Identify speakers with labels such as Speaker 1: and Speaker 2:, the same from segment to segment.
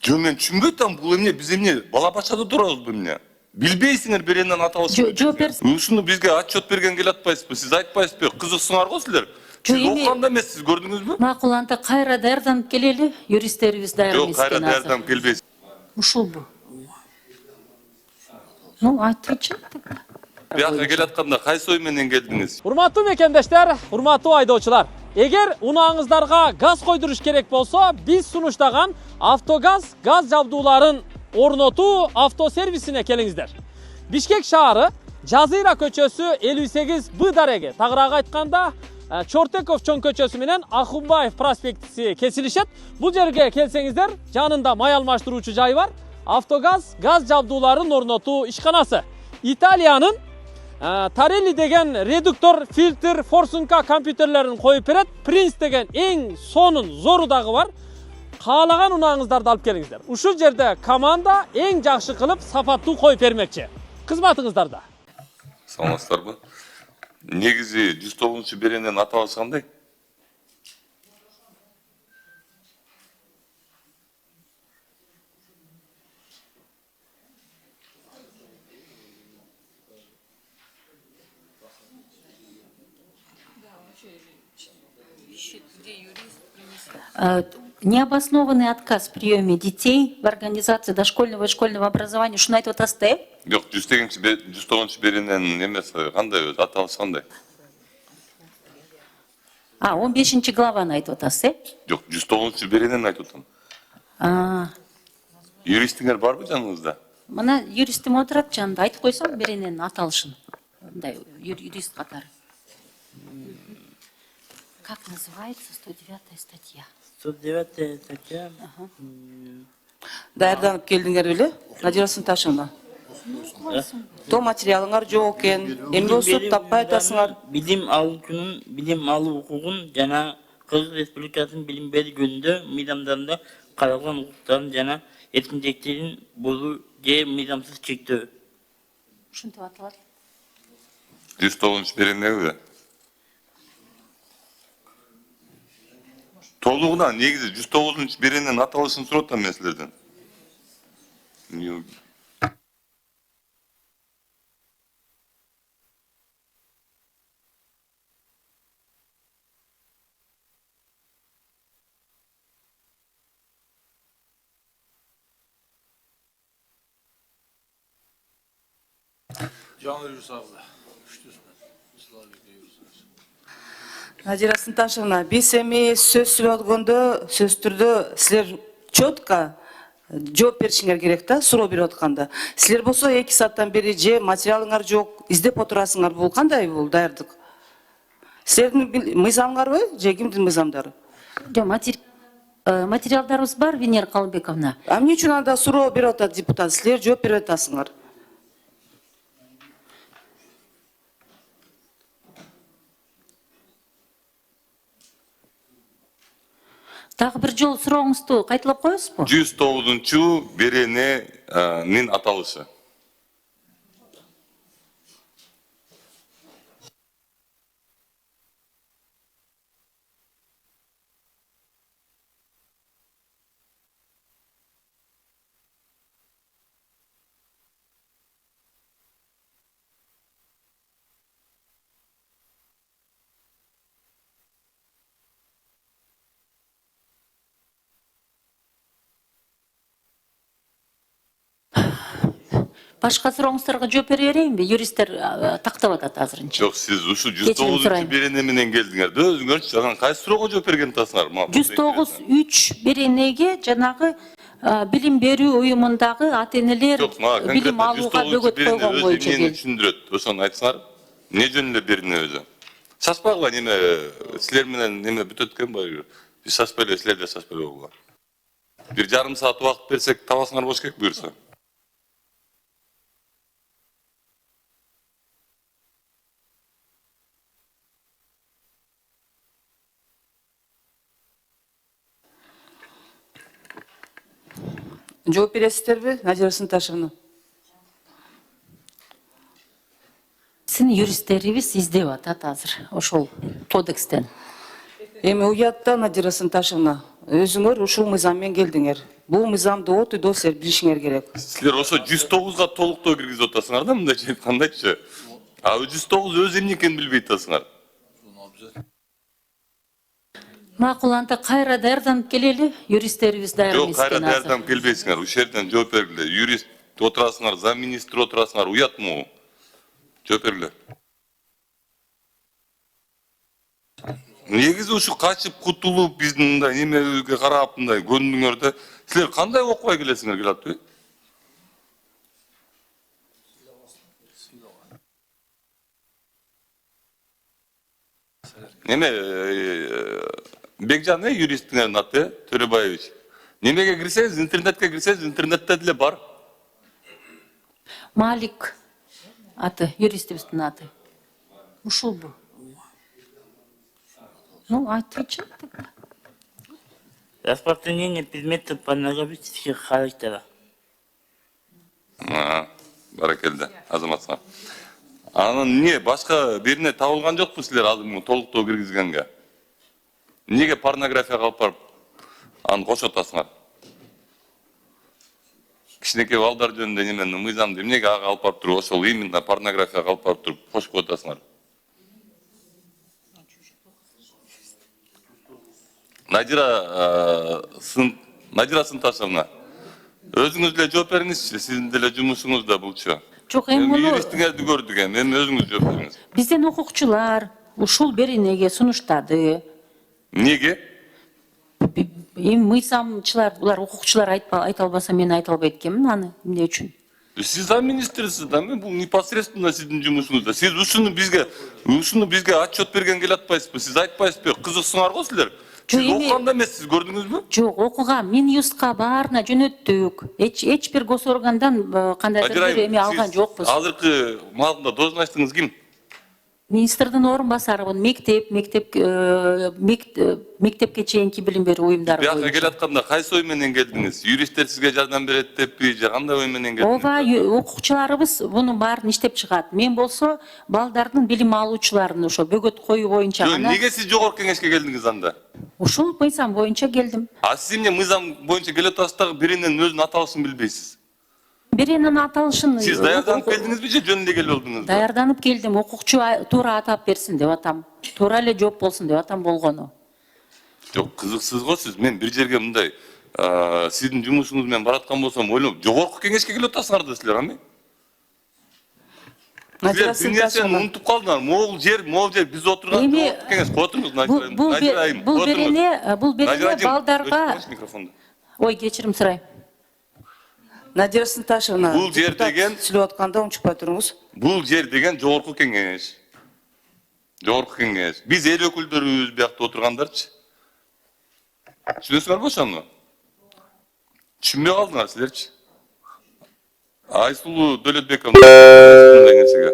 Speaker 1: Жо мен түшүнбөй атам, бул эмне, биз эмне бала баччада турабызбы эмне? Билбейсиңер беренен аталышын.
Speaker 2: Жооп берсин.
Speaker 1: Ушуну бизге отчет берген келе атпайсызбы? Сиз айтпайсызбы? Кызыксыңар го силер. Сиз окуганда эмес, сиз көрдүңүзбү?
Speaker 2: Макул, анда кайра даярданып келели, юристтерибиз даяр
Speaker 1: Жок,
Speaker 2: эмес
Speaker 1: кайра
Speaker 2: экен азыр.
Speaker 1: даярданып келбейсиз.
Speaker 2: Ушулбу? Ну, айтчы.
Speaker 1: Бияка келатканда кайсы ой менен келдиңиз?
Speaker 3: Урматтуу мекендештер, урматтуу айдоочулар. Эгер унааңыздарга газ койдуруш керек болсо, биз сунуштаган Автогаз газ жабдууларын орнотуу автосервисине келиңиздер. Бишкек шаары Жазыра көчөсү 58Б дареги. Тагыраак айтканда, Чортеков чоң көчөсү менен Ахунбаев проспектиси кесилишет. Бул жерге келсеңиздер, жанында май алмаштыруучу жай бар. Автогаз газ жабдууларын орнотуу ишканасы. Италиянын Тарелли деген редуктор, фильтр, форсунка компьютерлерин коюп берет. Принц деген эң сонун зору дагы бар. Каалаган унааңыздарды алып келиңиздер. Ушул жерде команда эң жакшы кылып сапаттуу коюп бермекчи. Кызматыңыздарда.
Speaker 1: Саламатсыздарбы? Негизи 109 беренен аталышы кандай?
Speaker 2: Необоснованный отказ в приеме детей в организации дошкольного и школьного образования. Ушуну айтып атасыз да?
Speaker 1: Жок, 109 беренен эмес, кандай аталышы кандай?
Speaker 2: 15 главаны айтып атасыз,
Speaker 1: Жок, 109 беренен айтып атам. Юристиңер барбы жаныңызда?
Speaker 2: Мына юристим отурат жанында, айтып койсоң берененин аталышын. Мындай юрист катары. Как называется 109 статья?
Speaker 4: 109 статья.
Speaker 5: Даярданып келдиңер беле, Надира Сынташевна? То материалыңар жок экен, эмне сот таппай атасыңар?
Speaker 4: Билим алуучунун билим алуу укугун жана Кыргыз Республикасынын билим берүү жөнүндө мыйзамдарында каралган укуктарын жана эркинчиликтерин бузуу же мыйзамсыз чектөө.
Speaker 2: Ушинтип аталат.
Speaker 1: 109 беренеби? Толугунан негизи 109 беренен аталышын сурап атам мен силерден.
Speaker 5: Надира Сынташевна, биз эми сөз сүйлөгөндө, сөз түрдө силер четко жооп беришиңер керек да, суроо берип атканда. Силер болсо 2 сааттан бери же материалыңар жок, издеп отурасыңар. Бул кандай бул даярдык? Силердин мыйзамыңарбы же кимдин мыйзамдары?
Speaker 2: Материалдарыбыз бар, Венера Калыбековна.
Speaker 5: Эмне үчүн анда суроо берип атат депутат? Силер жооп берип атасыңар.
Speaker 2: Дагы бир жолу сурооңузду кайталап коесузбу?
Speaker 1: 109 берененин аталышы.
Speaker 2: Башка сурооңуздарга жооп бере берейинби? Юристтер тактап атат азырынча.
Speaker 1: Жок, сиз ушу 109 берене менен келдиңер. Өзүңөрчү жаган кайсы суроого жооп берген атасыңар?
Speaker 2: 109.3 беренеге жанагы билим берүү уюмундагы ата-энелер билим алууга бөгөт койгон боюнча
Speaker 1: эмнени түшүндүрөт? Ошону айтсаңар. Эмне жөнүндө берене өзү? Шашпагыла, неме силер менен неме бүтөт экен баары. Биз шашпай эле, силер да шашпай эле. 1,5 саат убакыт берсек, табасыңар болуш керек буюрса.
Speaker 5: Жооп бересиздерби, Надира Сынташевна?
Speaker 2: Син юристтерибиз издеп атат азыр ошол кодекстен.
Speaker 5: Эми уятта, Надира Сынташевна, өзүңөр ушул мыйзам менен келдиңер. Бул мыйзамды отуйдо силер билишиңер керек.
Speaker 1: Силер ошо 109га толуктоо киргизип атасыңар да, мындайча айткандачы. А 109 өз эмне экенин билбей атасыңар.
Speaker 2: Макул, анда кайра даярданып келели, юристтерибиз даяр
Speaker 1: Жок,
Speaker 2: эмес
Speaker 1: кайра
Speaker 2: экен азыр.
Speaker 1: даярданып келбейсиңер. Ушул жерден жооп бергиле. Юрист отурасыңар, зам министр отурасыңар, уятмы? Жооп бергиле. Негизи ушу качып кутулуп биздин мындай немеге карап мындай көндүңөр да. Силер кандай окубай келесиңер келе атпайбы? Неме Бекжан юристиңердин аты Төрөбаевич. Немеге кирсеңиз, интернетке кирсеңиз, интернетте деле бар.
Speaker 2: Малик аты, юристибиздин аты. Ушул бу. Ну, айтычы.
Speaker 4: Распространение предметов порнографических характера.
Speaker 1: Баракелде, азаматсыңар. Анан не, башка бирине табылган жокпу силер азыр толуктоо киргизгенге? Неге порнографияга алып барып аны кошуп атасыңар? Кичинекей балдар жөнүндө немени мыйзамды эмнеге ага алып барып туруп, ошол именно порнографияга алып барып туруп кошуп атасыңар? Надира Сынташевна, өзүңүз деле жооп бериңизчи, сиздин деле жумушуңуз да булчу.
Speaker 2: Жок, эми муну
Speaker 1: Юристиңерди көрдүк эми өзүңүз жооп бериңиз.
Speaker 2: биздин укукчулар ушул беренеге сунуштады.
Speaker 1: Неге?
Speaker 2: Эми мыйзамчылар, булар укукчулар айта албаса мен айта албайт экенмин аны эмне үчүн?
Speaker 1: Сиз замминистрсиз да, бул непосредственно сиздин жумушуңузда. Сиз ушуну бизге отчет берген келе атпайсызбы? Сиз айтпайсызбы? Кызыксыңар го силер. Сиз окуганда эмессиз, көрдүңүзбү?
Speaker 2: Жок, окугам, Минюстка баарына жөнөттүк. Эч бир госоргандан кандайдыр бир эме алган жокпуз.
Speaker 1: Азыркы маалында должностуңуз ким?
Speaker 2: Министрдин орун басарымын, мектепке чейинки билим берүү уюмдары
Speaker 1: Бияка
Speaker 2: боюнча.
Speaker 1: келатканда кайсы ой менен келдиңиз? Юристтер сизге жардам берет деппи, же кандай ой менен келдиңиз?
Speaker 2: Ооба, укукчуларыбыз мунун баарын иштеп чыгат. Мен болсо балдардын билим алуучуларын ошо бөгөт коюу боюнча
Speaker 1: Жөн,
Speaker 2: гана.
Speaker 1: неге сиз жогорку кеңешке келдиңиз анда?
Speaker 2: Ушул мыйзам боюнча келдим.
Speaker 1: А сиз эмне мыйзам боюнча келе атасыз дагы биринин өзүнүн аталышын билбейсиз?
Speaker 2: Биринин аталышын
Speaker 1: Сиз даярданып келдиңизби же жөн эле келип алдыңызбы?
Speaker 2: даярданып келдим. Укукчу туура атап берсин деп атам. Туура эле жооп болсун деп атам болгону.
Speaker 1: Жок, кызыксыз го сиз. Мен бир жерге мындай сиздин жумушуңуз менен бараткан болсом, ойлоп, жогорку кеңешке келип атасыңар да силер, ами? Силер бир нерсени унутуп калдыңар. Могул жер биз отурган жогорку кеңеш. Отуруңуз, Надира айым.
Speaker 2: Бул берене балдарга... Ой, кечирим сурайм.
Speaker 5: Надира Сынташевна,
Speaker 1: Бул жер деген
Speaker 5: сүйлөп атканда унчукпай туруңуз.
Speaker 1: Бул жер деген жогорку кеңеш. Жогорку кеңеш. Биз эл өкүлдөрүбүз биякта отургандарчы. Түшүнөсүңөрбү ошону? Түшүнбөй калдыңар силерчи. Айсулуу Дөлөтбековна мындай нерсеге.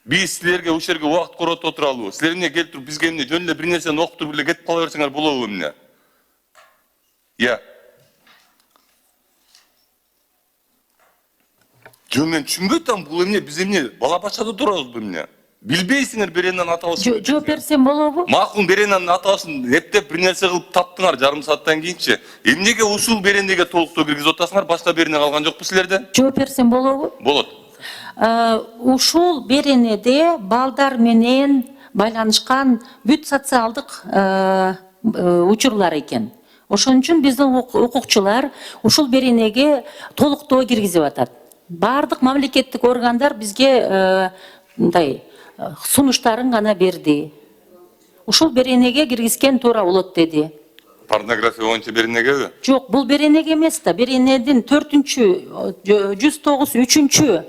Speaker 1: Биз силерге ушул жерге убакыт коротуп отуралыбы? Силер эмне келип туруп бизге эмне жөн эле бир нерсени окуп туруп эле кетип кала берсеңер болобу эмне? Жөн мен түшүнбөй атам, бул эмне, биз эмне бала бачада турабызбы эмне? Билбейсиңер беренанын аталышын.
Speaker 2: Жооп берсем болобу?
Speaker 1: Макул, беренанын аталышын эптеп бир нерсе кылып таптыңар жарым сааттан кийинчи. Эмнеге ушул беренеге толуктоо киргизип атасыңар? Башка берене калган жокпу силерде?
Speaker 2: Жооп берсем болобу?
Speaker 1: Болот.
Speaker 2: Ушул беренеде балдар менен байланышкан бүт социалдык учурлар экен. Ошон үчүн биздин укукчулар ушул беренеге толуктоо киргизип атат. Бардык мамлекеттик органдар бизге мындай сунуштарын гана берди. Ушул беренеге киргизген туура болот деди.
Speaker 1: Порнография боюнча беренегеби?
Speaker 2: Жок, бул беренеге эмес да. Беренедин 109-3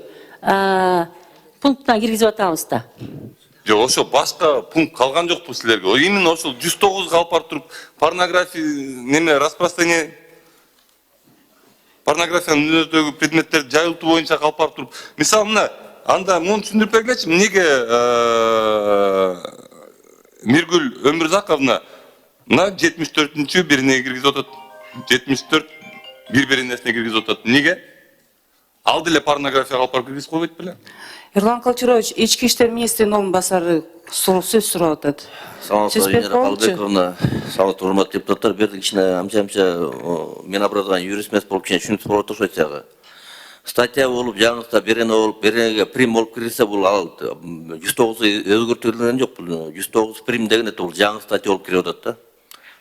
Speaker 2: пунктуна киргизип атабыз да.
Speaker 1: Жок, ошо башка пункт калган жокпу силерге? Именно ошол 109 алып барып туруп порнография неме распространение порнографиянын үнөздөгү предметтерди жайылтуу боюнча алып барып туруп. Мисалы мына анда муну түшүндүрүп бергилечи, эмнеге Миргүл Өмүрзаковна мына 74-чү беренеге киргизип атат. 74 бир беренесине киргизип атат. Неге? Ал деле порнографияга алып барып киргизип койбойт беле?
Speaker 5: Ерлан Калчырович, ички иштер министринин орун басары сөз сурап атат. Сөз берип болчу.
Speaker 6: Албековна, саламатсызбы, урматтуу депутаттар, бир кичине амча мен образование юрист эмес болуп кичине түшүнүксүз болуп атышат жагы. Статья болуп, жаңылыкта берене болуп, беренеге прим болуп кирсе, бул ал 109 өзгөртүлгөн жок, бул 109 прим деген бул жаңы статья болуп кирип атат да.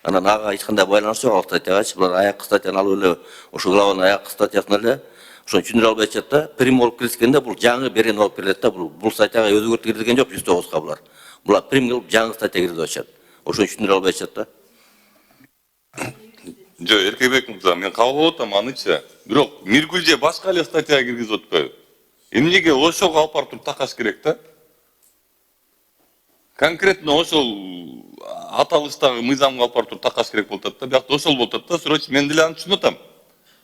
Speaker 6: Анан ага эч кандай байланышы жок ал статьяга, булар аяккы статьяны алып эле, ошо главанын аяккы статьясын эле ошону түшүндүрө албай атышат да. Прим болуп киришкенде бул жаңы берене болуп кирет да, бул статьяга өзгөртүү кирилген жок 109га булар. Булар прим кылып жаңы статья киргизип атышат. Ошону түшүндүрө албай атышат да.
Speaker 1: Жок, Эркебек мырза, мен кабыл болуп атам аныча. Бирок Миргүл же башка эле статьяга киргизип атпайбы? Эмнеге ошого алып барып туруп такаш керек да? Конкретно ошол аталыштагы мыйзамга алып барып туруп такаш керек болуп атат да. Биякта ошол болуп атат да. Срочно мен деле аны түшүнүп атам.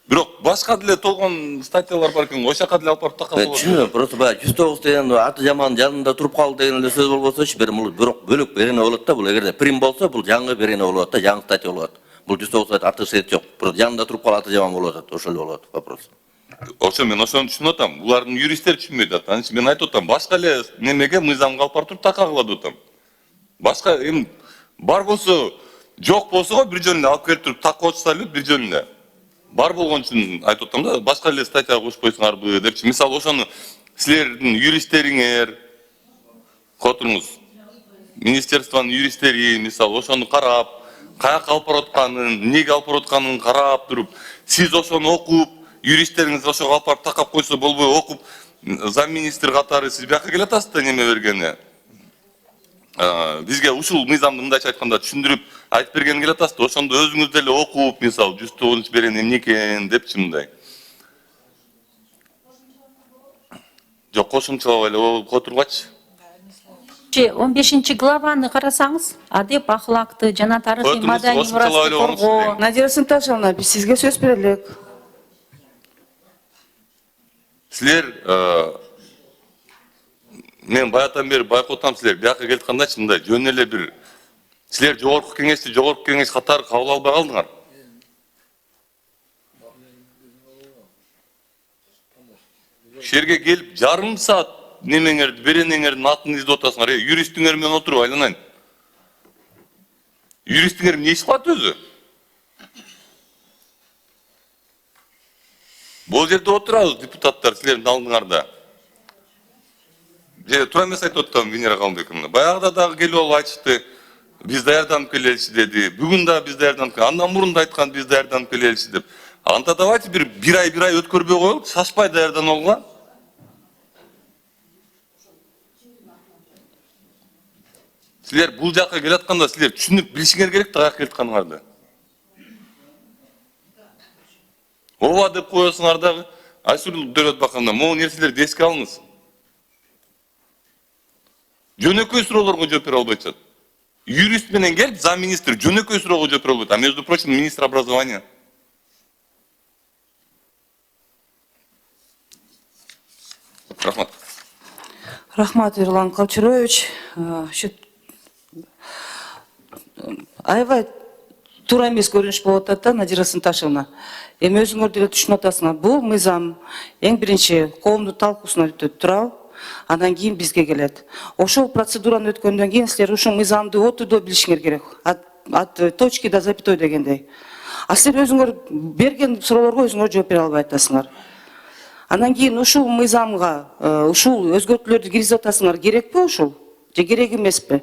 Speaker 1: Бирок башка деле толгон статьялар бар экен, ошол жака деле алып барып такаш болот.
Speaker 6: Түшүнөм, просто баягы 109 деген аты жаман жанында туруп калды деген эле сөз болбосочу, бирок бөлөк берене болот да. Бул эгерде прим болсо, бул жаңы берене болот да, жаңы статья болот. Бул 109 аты сет жок. Просто жанында туруп калып аты жаман болуп атат, ошол эле болот вопрос.
Speaker 1: Ошо мен ошону түшүнүп атам. Булардын юристтери түшүнбөйт атат. Анан мен айтып атам, башка эле немеге мыйзамга алып барып туруп така кылат атам. Башка эми бар болсо, жок болсо бир жөн эле алып келип туруп такып отурса эле бир жөн эле. Бар болгон үчүн айтып атам да, башка эле статьяга кошуп койсуңарбы депчи. Мисалы ошону силердин юристтериңер, котуңуз, министерствонун юристтери, мисалы ошону карап, каяка алып барып атканын, эмнеге алып барып атканын карап туруп, сиз ошону окуп, юристтериңиз ошого алып барып такап койсо болбой окуп, зам министр катары сиз бияка келе атасыз да неме бергени. Бизге ушул мыйзамды мындайча айтканда түшүндүрүп айтып берген келе атасыз да, ошондо өзүңүз деле окуп, мисалы 109 берен эмне экен депчи мындай. Жок, кошумчалап эле отургачы.
Speaker 2: 15 главаны карасаңыз, адеп ахлакты жана тарыхый маданий мурасты коргоо.
Speaker 5: Надира Сынташевна, биз сизге сөз берелик.
Speaker 1: Силер мен баятан бери байкотам, силер бияка келаткандачы мындай жөн эле бир силер жогорку кеңеш катары кабыл албай калдыңар. Шерге келип жарым саат немеңерди, беренеңердин атын издеп атасыңар. Юристиңер менен отуруп айланайын. Юристиңер эмне иш кылат өзү? Бул жерде отурабыз депутаттар силердин алдыңарда. Же туура эмес айтып атам Венера Калмбековна. Баягыда дагы келип алып айтышты. Биз даярданып келеличи деди. Бүгүн да биз даярданып, андан мурун да айткан биз даярданып келеличи деп. Анда давайте бир ай өткөрбөй коелук, шашпай даярданолго. Силер бул жакка келатканда силер түшүнүп билишиңер керек да каяка келатканыңарды. Ооба деп коесуңар дагы. Айсул Дөретбаковна, могу нерселерди эске алыңыз. Жөнөкөй суроолорго жооп бере албай атышат. Юрист менен келип, зам министр жөнөкөй суроого жооп бере албайт. А между прочим, министр образования. Рахмат.
Speaker 5: Рахмат, Ерлан Калчырович. Аябай туура эмес көрүнүш болуп атат да, Надира Сынташевна. Эми өзүңөр деле түшүнүп атасыңар. Бул мыйзам эң биринчи коомдун талкуусуна өтөт турабы, андан кийин бизге келет. Ошол процедураны өткөндөн кийин силер ушул мыйзамды отурдо билишиңер керек. От точки до запятой дегендей. А силер өзүңөр берген суроолорго өзүңөр жооп бере албай атасыңар. Андан кийин ушул мыйзамга ушул өзгөртүүлөрдү киргизип атасыңар, керекпи ушул? Же керек эмеспи?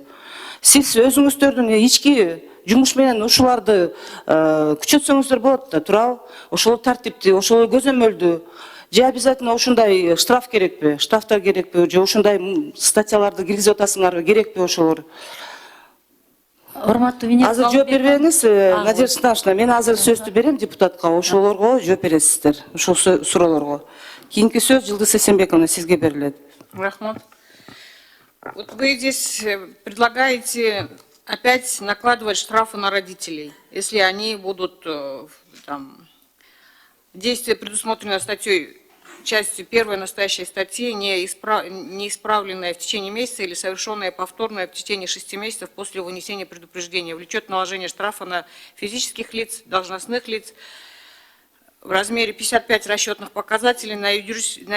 Speaker 5: Сиз өзүңүздөрдүн ички жумуш менен ушуларды күчөтсөңүздөр болот да, туурабы? Ошол тартипти, ошол көзөмөлдү, же обязательно ушундай штраф керекпи? Штрафтар керекпи? Же ушундай статьяларды киргизип атасыңарбы, керекпи ошолор?
Speaker 2: Урматтуу Венера.
Speaker 5: Азыр жооп бербеңиз, Надира Сынташевна, мен азыр сөздү берем депутатка, ошолорго жооп бересиздер, ушул суроолорго. Кийинки сөз Жылдыз Эсенбековна сизге берилет.
Speaker 7: Рахмат. Вот вы здесь предлагаете опять накладывать штрафы на родителей, если они будут там, действия, предусмотренные статьей, частью 1 настоящей статьи, не исправленное в течение месяца или совершенное повторное в течение 6 месяцев после вынесения предупреждения, влечет наложение штрафа на физических лиц, должностных лиц. в размере 55 расчетных показателей, на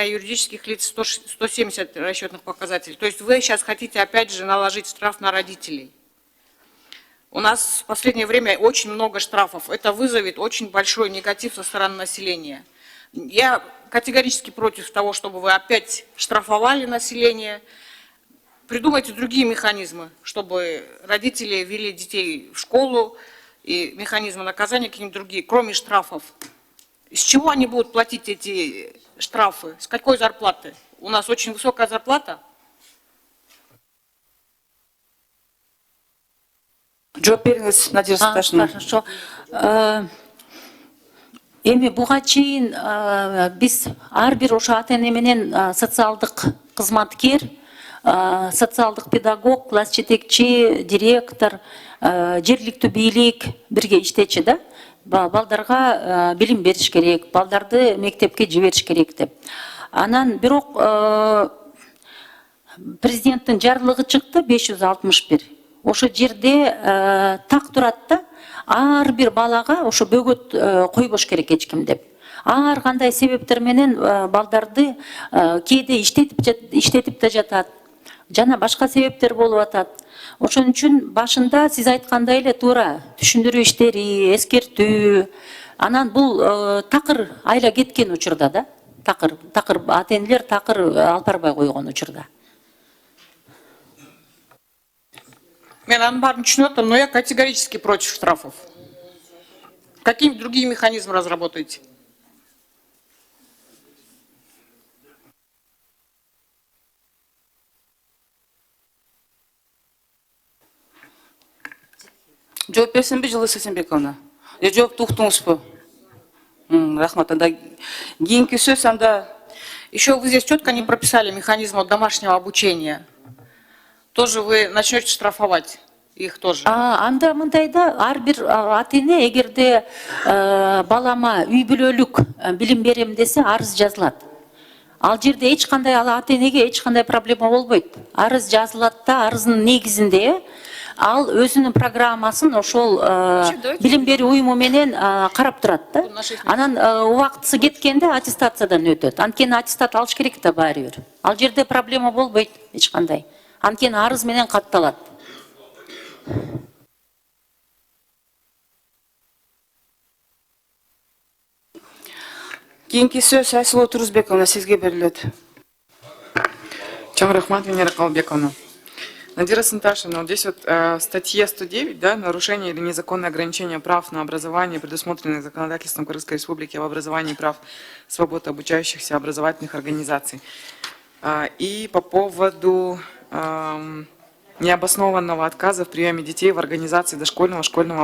Speaker 7: юридических лиц 170 расчетных показателей. То есть вы сейчас хотите опять же наложить штраф на родителей. У нас в последнее время очень много штрафов. Это вызовет очень большой негатив со стороны населения. Я категорически против того, чтобы вы опять штрафовали население. Придумайте другие механизмы, чтобы родители вели детей в школу, и механизмы наказания какие-нибудь другие, кроме штрафов. С чего они будут платить эти штрафы? С какой зарплаты? У нас очень высокая зарплата.
Speaker 5: Жооп беріңіз, Надежда Саташевна.
Speaker 2: Хорошо. Эми буга чейин биз ар бир ошо ата-эне менен социалдык кызматкер, социалдык педагог, класс жетекчи, директор, жергиликтүү бийлик бирге иштечи да. Балдарга билим бериш керек, балдарды мектепке жибериш керек деп. Анан бирок президенттин жарлыгы чыкты 561. Ошо жерде так турат да, ар бир балага ошо бөгөт койбош керек эч ким деп. Ар кандай себептер менен балдарды кээде иштетип да жатат. Жана башка себептер болуп атат. Ошон үчүн башында сиз айткандай эле туура түшүндүрүү иштери, эскертүү. Анан бул такыр айла кеткен учурда да. Такыр ата-энелер такыр алып барбай койгон учурда.
Speaker 7: Мен анын баарын түшүнүп атам, но я категорически против штрафов. Какие другие механизмы разработаете?
Speaker 5: Жооп берсемби, Жылы Сексенбековна? Жооп уктуңузбу? Рахмат. Анда кийинки сөз анда.
Speaker 7: Еще вы здесь четко не прописали механизм домашнего обучения. Тоже вы начнете штрафовать их тоже.
Speaker 2: Анда мындай да, ар бир ата-эне эгерде балама үй бүлөлүк билим берем десе арыз жазылат. Ал жерде эч кандай ата-энеге эч кандай проблема болбойт. Арыз жазылат да, арыздын негизинде ал өзүнүн программасын ошол билим берүү уюму менен карап турат да. Анан убактысы кеткенде аттестациядан өтөт. Анткени аттестат алыш керек да баары бир. Ал жерде проблема болбойт эч кандай. Анткени арыз менен катталат.
Speaker 5: Кийинки сөз Айсулуу Турузбековна сизге берилет.
Speaker 8: Чоң рахмат, Венера Калбековна. Надира Санташевна, вот здесь вот в статье 109, да, нарушение или незаконное ограничение прав на образование, предусмотренных законодательством Кыргызской Республики об образовании прав свобод обучающихся образовательных организаций. И по поводу необоснованного отказа в приеме детей в организации дошкольного, школьного